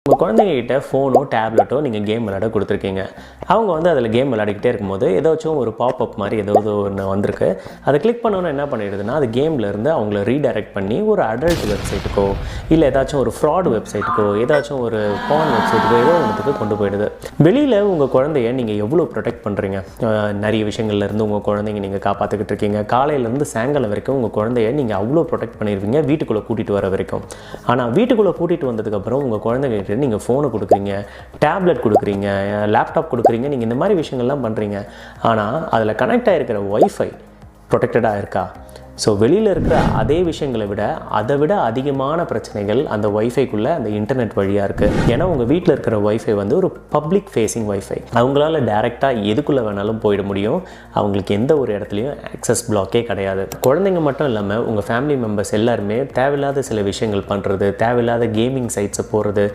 உங்கள் குழந்தைங்ககிட்ட ஃபோனோ டேப்லெட்டோ நீங்கள் கேம் விளையாட கொடுத்துருக்கீங்க. அவங்க வந்து அதில் கேம் விளையாடிக்கிட்டே இருக்கும்போது ஏதாச்சும் ஒரு பாப்அப் மாதிரி ஏதாவது ஒன்று வந்திருக்கு. அதை கிளிக் பண்ணோன்னு என்ன பண்ணிடுதுன்னா, அது கேம்லேருந்து அவங்கள ரீடைரக்ட் பண்ணி ஒரு அடல்ட் வெப்சைட்டுக்கோ இல்லை ஏதாச்சும் ஒரு ஃப்ராட் வெப்சைட்டுக்கோ ஏதாச்சும் ஒரு பான் வெப்சைட்டுக்கோ ஏதோ ஒன்றுத்துக்கு கொண்டு போயிடுது. வெளியில் உங்கள் குழந்தைய நீங்கள் எவ்வளோ ப்ரொடெக்ட் பண்ணுறீங்க? நிறைய விஷயங்கள்லேருந்து உங்கள் குழந்தைங்க நீங்கள் காப்பாற்றிக்கிட்டு இருக்கீங்க. காலையிலேருந்து சாயங்காலம் வரைக்கும் உங்கள் குழந்தைய நீங்கள் அவ்வளோ ப்ரொடெக்ட் பண்ணிடுவீங்க வீட்டுக்குள்ளே கூட்டிகிட்டு வர வரைக்கும். ஆனால் வீட்டுக்குள்ளே கூட்டிகிட்டு வந்ததுக்கப்புறம் உங்கள் குழந்தைங்க நீங்கள் ஃபோனை கொடுக்குறீங்க, டேப்லெட் கொடுக்குறீங்க, லேப்டாப் கொடுக்குறீங்க, நீங்கள் இந்த மாதிரி விஷயங்கள்லாம் பண்ணுறீங்க. ஆனால் அதில் கனெக்ட் ஆகிருக்கிற ஒய்ஃபை ப்ரொடெக்டடாக இருக்கா? ஸோ வெளியில் இருக்கிற அதே விஷயங்களை விட அதை விட அதிகமான பிரச்சனைகள் அந்த ஒய்ஃபைக்குள்ளே அந்த இன்டர்நெட் வழியாக இருக்குது. ஏன்னா உங்கள் வீட்டில் இருக்கிற ஒய்ஃபை வந்து ஒரு பப்ளிக் ஃபேஸிங் ஒய்ஃபை. அவங்களால டைரெக்டாக எதுக்குள்ளே வேணாலும் போயிட முடியும். அவங்களுக்கு எந்த ஒரு இடத்துலையும் ஆக்சஸ் பிளாக்கே கிடையாது. குழந்தைங்க மட்டும் இல்லாமல் உங்கள் ஃபேமிலி மெம்பர்ஸ் எல்லாருமே தேவையில்லாத சில விஷயங்கள் பண்ணுறது, தேவையில்லாத கேமிங் சைட்ஸை போகிறது,